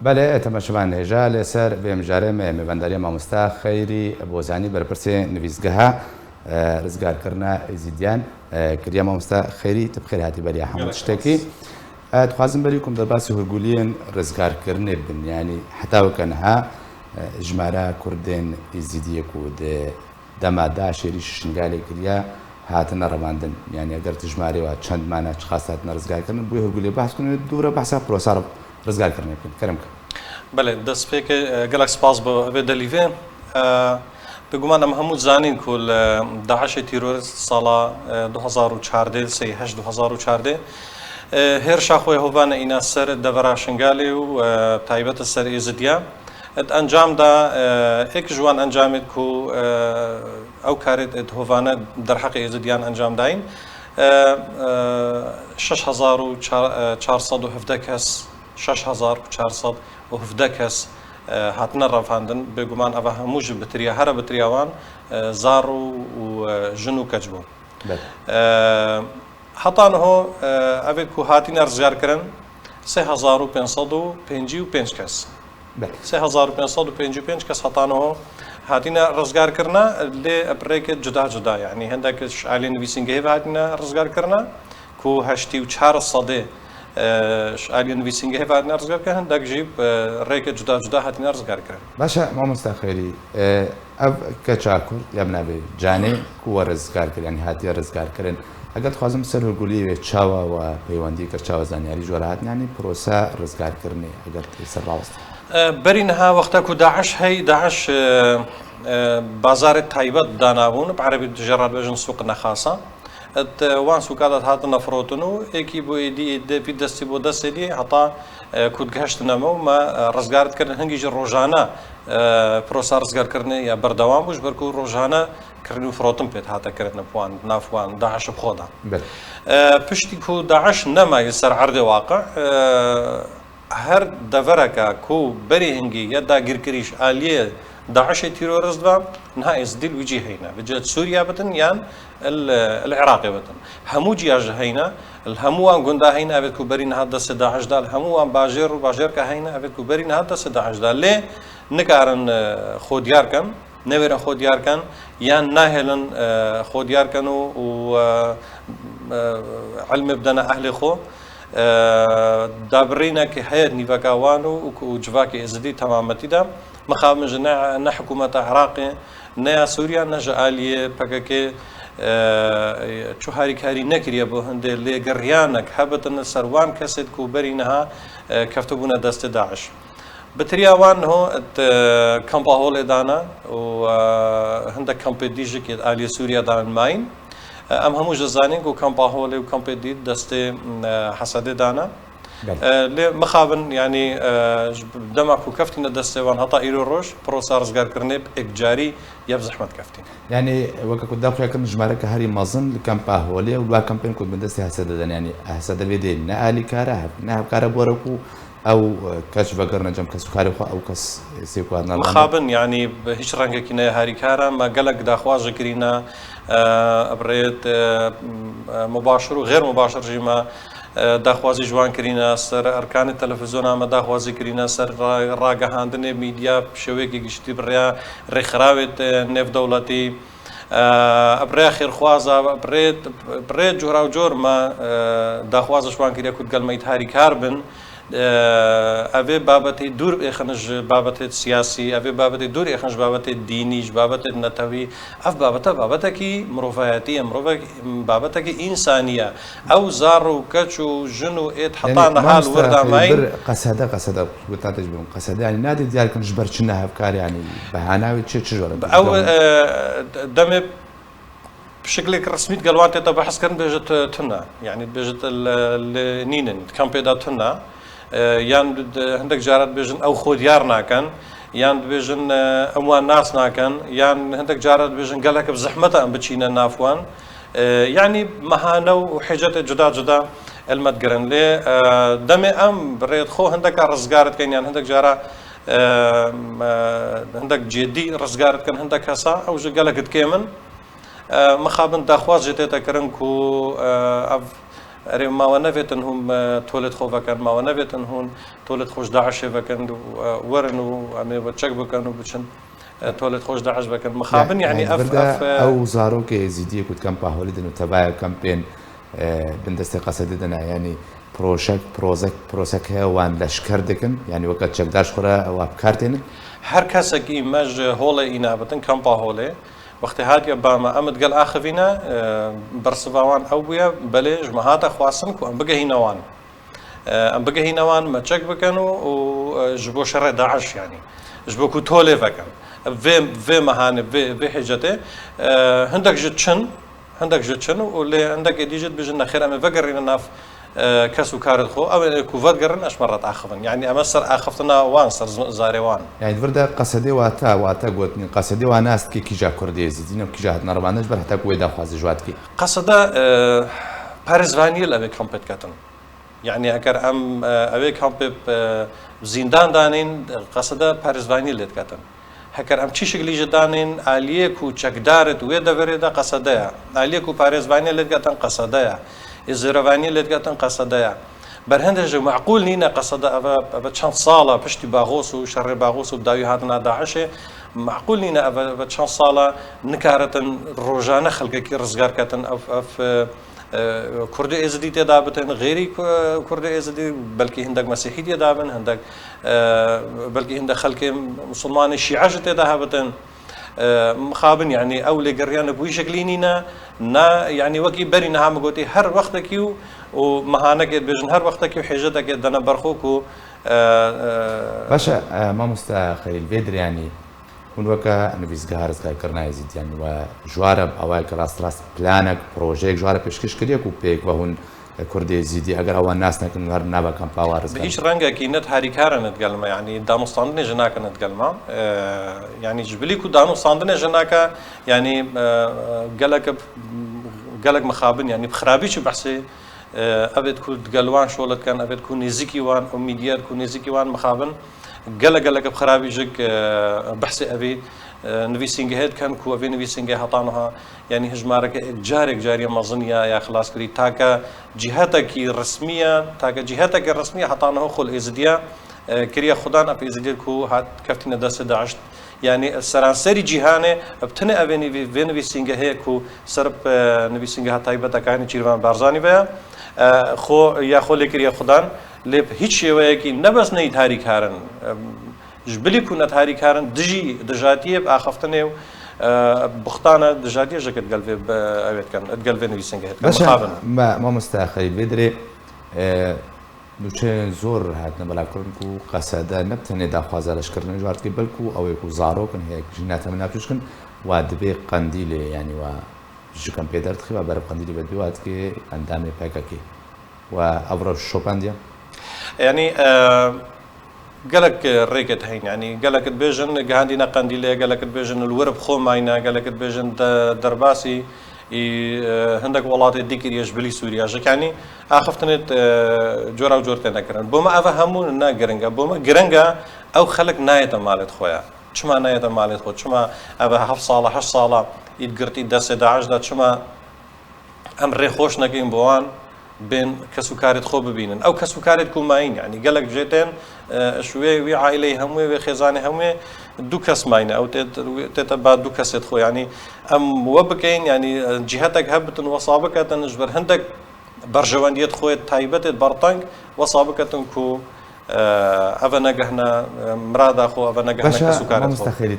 بەێ تەمەشمان نێژا لێسەر بێمجارێ مێبەندەری مامۆستا خەیری بۆزانی بەرپرسێ نویزگەها ڕزگارکردنا ئیزیدیان کردیا مامۆستا خەیری تبخێر هاتی بەری هەموو شتێکی دخوازم بەریکم دەباسی هورگولیên ڕزگارکردنê بن ینی حتاوەکەنها ژمارە کوردên ئیزیدیەک و دەمادا شێری شنگالێ کردیا هاتنە ڕەواندن یعنی ئەگەر ژمارەوە چەندمانە چ خاستاتنە ڕزگارکردن بۆی هورگولی باسکردن دوورە بەسا پرۆسا ڕزگارکردنێ بکەن کەرم کە بەێ دەست پێکە گەلک سپاس بۆ ئەوێ دەلیڤێ بگومان ئەمە هەموو زانین کو لە داعشی تیرۆریست ساڵا 2014 2014 هێرشا خۆی هۆبانە ئینا سەر دەڤەرا شنگالێ و تایبەتە سەر ئێزدیا ئەنجامدا ئێک ژوان ئەنجامێت و ئەو کارێت هۆڤانە دەرحەقی ئێزدیان ئەنجامداین 6417 کەس 6417 کەس هاتنە ڕەفاندن بێگومان ئەوە هەمووش بتریا هەرە بتریاوان زار و ژن و کەچ بوو هەتانەهۆ ئەوێت و هاتینە ڕزگارکردن 3555 کەس 3555 کەس هەتانەوە هاتینە ڕزگارکردنا لێ ئەپڕێکێت جدا جدا یعنی هەندێکش ئالێ نویسنگەهێ هاتینە ڕزگارکردنا کو 84 ئالێ نویسنگە هێواتنە ڕزگارکە هەندێک ژیب ڕێکە جدا جدا هاتینە ڕزگارکردن باشە مامۆستا خەیری ئەو کە چاکورد یا بنابێ جانێ کووە ڕزگارکردن ینی هاتیە ڕزگارکردن ئەگەر خوازم سەر هەرگولی چاوەوە پەیوەندی کرد چاوە زانیاری جۆرە هاتنانی پرۆسا ڕزگارکردنی ئەگەر سەر ڕاوەست بەرینەها وەختە و داعش هەی داعش بازارێت تایبەت دانابوون بعربی دژێڕات بێژن سوق نەخاسە وان سوکاتات هاتنە فرۆتن و ئێکی بۆ ئیدی دەپی دەستی بۆ دەستێدی هەتا کودگەشتنەمە و مە ڕزگارتکردن هەنگیژی ڕۆژانە پرۆسا ڕزگارکردنی یا بەردەوام بووش بەرکو و ڕۆژانە کردن و فرۆتم پێت هاتەکردن پوان نافوان داعش بخۆدا پشتی کو داعش نەمای سەر عەردێ واقع هەر دەڤەرەکە کو بەری هەنگی یا داگیرکریش ئالیێ داعشی تیرۆریست بە نها ئێزدیل ویجی هەینە بجێت سووریا بتن یان العێراقی بتن هەموو جیاژ هەینە هەمووان گوندا هەینە ئەوێت و بەری نەهات دەستە داعشدا هەمووان باژێر و باژێرکە هەینە ئەوێت و بەری نەهات دەستە داعشدا لێ نکارن خۆ دیارکەن نەوێرە خۆ دیارکەن یان ناهێڵن خۆ دیارکەن و علمێ بدەنە ئەهلی خۆ دابڕینەکە هەیە نیڤەکەوان و جواکی ئێزدی تەمامەتیدا مخابن نه حکومت عراقی نه سوریا نه جالیه پکه چو هری کاری نکریه با هنده لگریانک هبتن سروان کسید کو بری نها کفتبون دست داعش بتریاوان هو کمپا هول دانا و هنده کمپ دیجی که آلی سوریا دان ماین ام همو جزانین کو کمپا هول و کمپ دید دست حسد دانا لێ مخابن ینی دەماک و کەفتینە دەستێوان هەتا ئیرۆ ڕۆژ پرۆسا ڕزگارکردنێ ئێکجاری یەک زەحمەت کەفتین ینی وەکە کو داخوێکردن ژمارەکە هەری مەزن لە کەمپا هۆلێ و دوای کەمپین کو بەدەستی هەسە دەدەن ینی هەسە دەبێ دێن نە ئالی کارە نە هەفکارە بۆرەک و ئەو کەچ بەگەڕ نەجەم کەس و کارێخوا ئەو کەس سێکوارنە مخابن ینی هیچ ڕەنگێکی نەیە هاریکارە مە گەلک داخوازەکرینە ئەبرێت مباشر و غێر مباشر ژیمە داخوازی جوان کرینە سەر ئەرکانی تەلەڤیزۆن ئەمە داخوازی کرینە سەر ڕاگەهاندنێ میدیا شێوەیەکی گشتی بڕیا ڕێکخراوێت نێودەوڵەتی ئەبرێ خێرخوازە بڕێت جۆرا و جۆرمە داخوازە جوان کردە کوت گەلمەیت هاریکار بن ئەوێ بابەتی دوور ئێخنش بابەتێت سیاسی ئەوێ بابەتی دوور ئێخنش بابەتێت دینیش بابەتێت نەتەوی ئەف بابەتە بابەتێکی مرۆڤایەتیە مرۆڤ بابەتێکی ئینسانیە ئەو زار و کەچ و ژن و ئێت حەتا نەحال وەردامای قەسەدە گوتاتش بم قەسەدانی نادێت دیارکردنش بەرچنە هەفکاریانی بەهاناوی چ جۆرە ئەو دەمێ بشكلك رسميت قالوان تيتا بحث كرن بيجت تنا يعني بيجت نينن كان بيدا تنا یان هەندێک جارات بێژن ئەو خۆدیار ناکەن یان بێژن ئەموان ناس ناکەن یان هەندێک جارات بێژن گەلەکە زەحمەتە ئەم بچینە نافوان یعنی مەهانە و حێجەتە جدا جدا ئەلمەتگرن لێ دەمێ ئەم بڕێت خۆ هەندێکە ڕزگارتکەن یان هەندێک جارە هەندێک جێدی ڕزگارتکەن هەندێک کەسا ئەو ژە گەلەکت کێ من مخابن داخواز جێتێتەکردن و ئەرێ ماوە نەبێتن هەم تۆلێت خۆڤەکەن ماوە نەبێتن هون تۆلێت خۆش داعشێ بکەن وەرن و ئەمێ بە چەک بکەن و بچن تۆلێت خۆش داعش بکەن مخابن یعنی ئەو زارۆکە ێزیدیە کوتکەم پاهۆلیدن و تەبایە کەمپێن بندەستی قەسە دەدەنا ینی پرۆسەک هەیەوان لەشکەر دەکەن ینی وەکە چەکداش خۆرە ئەوە بکارتێنن هەر کەسێکی مەژ هۆڵێ ئینابەتن کەمپا هۆڵێ وەختی هاتیە بامە ئەمت گەل ئاخەڤینە بەرسڤاوان ئەو بووە بەلێ ژمەهاتە خواستن و ئەم بگەهینەوان ئەم بگەهینەوان مەچەک بکەن و ji بۆ شەڕێ داعش ینی ji بۆ ku تۆلێ بکەن vê mehanê vê hêcetê hindak ji çin û lê hindekê dî jî dibêjin nexêr em ê vegerînin nav kes û karê xwe ew ê ku vegerin eş me ret axivin yanî em ser axiftina wan ser zarê wan yani virda qesedê wata gotinî qesedê wan nas dikê kîja Kurdê zîdîn û kîja hatin revane ji ber heta ku wê daxwaze ji wat kî qeseda parêzvaniyê li ev ê kampê diketin yani eger em ev ê kampê zîndan danîn qeseda parêzvaniyê lê diketin هەکەر ئەم چی شکلی ji danên aliyek û çekdaret wê deverê de qesede ye aliyek û parêzvaniyê lê diketin qesede ye êzêrevaniyê lê diketin qesede ye berhindê ji meqûl nîne qesede ev çend sala piştî Baغos û şerê Baغos û dawî hatina Daişê meqûl nîne ev çend sala nikaritin rojane xelkekî rizgar ketin ev Kurdê êzidî têda bitin غêrî Kurdê êzidî belkî hindek mesîhî têda bin hindek belkî hindek xelkê musulmanê şîa ji têda hebitin mixabin yani ew lêgeriyan bi wî şeklî nîne na yani wekî berî niha min gotî her wextekî û mehanekê dibêjin her wextekî û hêjetekê dene berxwe ku باشە مامۆستا خەلیل vê diryanî hûn weke nivîzgeha rizgarkirina êzîdiyan we jware awayeke rast planek projeyek jware pêşkêş kiriye ku pêk ve hûn Kurdê êzîdî eger ewan nas nekin her nava kampa wa rizgar هیچ rengekî net herîkar in edgelme yani danûstandinê ji nakin edgelma yani ji bilî ku danûstandinê ji nake yani gelek mixabin yani xirabî çi behsê evêt ku digelwan şol dikin evêt ku nêzîkî wan û mîdiyar ku nêzîkî wan mixabin gelek xirabî jik behsê evê nivîsîngehê dikin ku evê nivîsîngehê hetaniha yani hejmareke carek cariye meziniya ya xilas kirî take cîhetekî resmiye take cîhetekî resmiye hetaniha xul êzidiya kiriye xudan ev êzidiyê ku hat keftîne destê Daeş yani seranserî cîhanê ev tune evê vê nivîsîngehê ku serb nivîsîngeha taybeteka Çîrvan Barzanî ve xwe ya xwe lê kiriye xudan lê hiç şêweyekî nebes neyî tarîkarin ji bilî ku netharîkarin dijî dijatiyê axeftinê û bixtana dijatiye jek edgel vê ew dikin edgel vê nivîsîngehê مixabin mamosta Xelîl vê dirê nûçeyên zor hatine belavkirin ku qesede ne tenê daxwaza leşkirina ji wartkê belkû ew ê ku zarokin heye jî natemî navçûşkin wa dibê qendîlê yani wa ji kem pê derdixî wa berib qendîlê vedbî wa dikê endamê PKK wa ev rev şopandiye yani gelek rêket heyn yani gelek dibêjin gihandîna qendîlê gelek dibêjin li wir bixomayne gelek dibêjin derbasî hindek welatê dîkiriye ji bilî Sûriya jik yani axiftinê cora û cor tê nekirin bû me ev hemû ne giring e bû me giring e ew xelek nayete malê xwe ye çima nayete malê xwe çima ev 7 sala 8 sala îdgirtî destê Daeş da çima em rêxweş nekin bi wan بين كسوكارت خو ببينن او كسوكارت كوماين يعني قالك جيتين شوي وي عائله هموي وي خزانه هموي دو كاس ماين او تتبع دو كاسيت خو يعني ام وبكين يعني جهتك هبت وصابك تنجبر هندك برجوانديت خو تايبت برطنك وصابك كو اف نجحنا مرادا خو اف نجحنا كسوكارت خو مستخيلي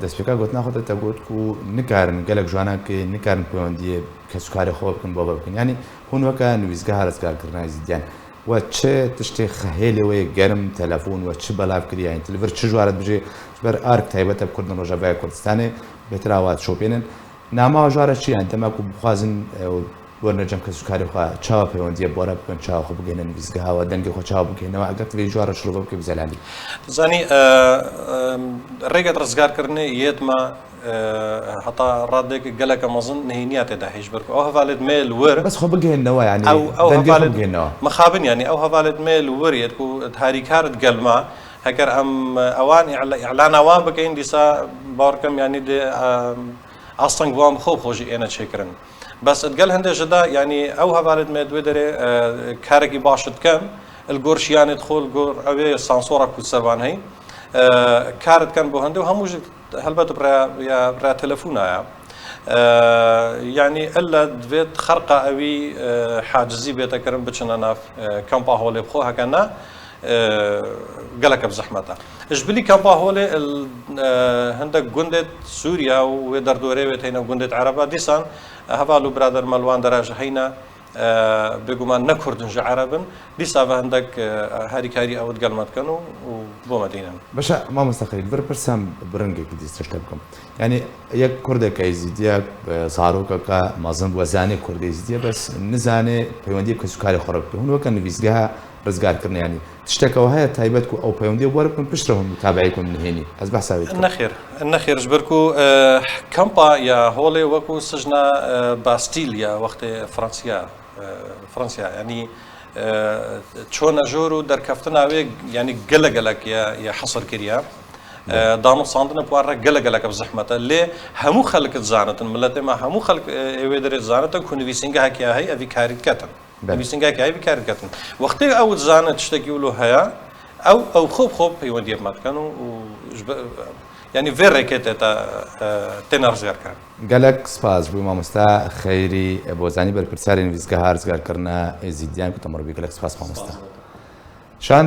دسبيكا قلت ناخذ تقول كو نكارن قالك جوانا كي نكارن بيوندي كسوكاري خو بكن بابا بكن يعني هون وكا نویزگاه رزگار کردن ێزیدیان و چه تشتێک خەهێلێ وەیە گەرم تەلەفۆن و چ بەلاو کردی یان تلڤر چ ژوارت بژێ بەر ئارک تایبەتە بکردن ڕۆژەڤای کوردستانê بێتراوات شۆپێنن ناماوە ژوارە چی یان تەماکو بخوازن وەرنەرجەم کەسوکاری خوا چاوە پەیوەندیە بۆرە بکەن چاوە خۆ بگەێنە نویزگاهەوە دەنگی خۆ چاو بکەینەوە ئەگەر توێ ژوارە شڕۆ بکە بزەلاندی زانی ڕێگەت ڕزگارکردنی یەتمە حتا ڕادێک گەلەکە مەزن نهێنیا تێدا هیچ بەرکو ئەو هەڤالێت مێل ور بەس خۆ بگەێنەوە ینی بگەێنەوە مەخابن ینی ئەو هەڤالێت مێل وریت و هاریکارت گەلما هەکەر ئەم ئەوان ئیعلان ئەوان بکەین دیسا باوەڕکەم ینی ئاستەنگ بووان خۆ خۆشی ئێنە چێکردن بس اتقال هندي جدا يعني او هفالد ما دويدري كاركي باشد كم الجورش يعني دخول جور أبي سانسورة كل سربان هي كارت كان بوهندي وهم هلبت برا تلفونه يعني الا دفيت خرقه اوي حاجزي بيتكرم بتشنا في كامبا هولي بخو هكذا قالك بزحمته اجبلي كامبا هولي هندك جندة سوريا ويدر دوري هنا جندة عربة ديسان هفالو برادر ملوان دراج هينا بيقومان نكردن عربن ديسا عندك هاري او تقلمت كانوا وبو مدينه باش ما مستقيل برسام برنجك دي استشتبكم يعني يك كردك ايزيديا صاروكا مازن وزاني كردي ايزيديا بس نزاني بيوندي كسكاري خرب هون كان فيزغا رزقار كرنا يعني تشتكوا هي تايبتكم او بيوندي وركم بشرهم متابعيكم من هني از حسابي النخير جبركو كامبا يا هولي وكو سجنا باستيليا وقت فرنسا يعني چۆن ئەژۆر و دەرکەفتناوێ يعني گەلەگەلک یا حەسر کردیا دام و ساندنە بوارڕە گەلەگەلەکە بزەحمەتە لێ هەموو خەڵکت زانتن ملەتێ ما هەموو خەڵک ئێوێ دەرێت زانتن کو نویسینگەهەکیا هەیە ئەوی کاریکەتن نویسینگەهەکیا هەیە کاریکەتن وەختێ ئەو زانت شتێکی ولو هەیە ئەو خۆب پەیوەندی بمەکەن و يعني في ركيت تنرزير كان قالك سباز بو مامستا خيري بوزاني بالبرسالي نفيزكا هارزغار كرنا زيديان كنت مربي قالك سباز مامستا شان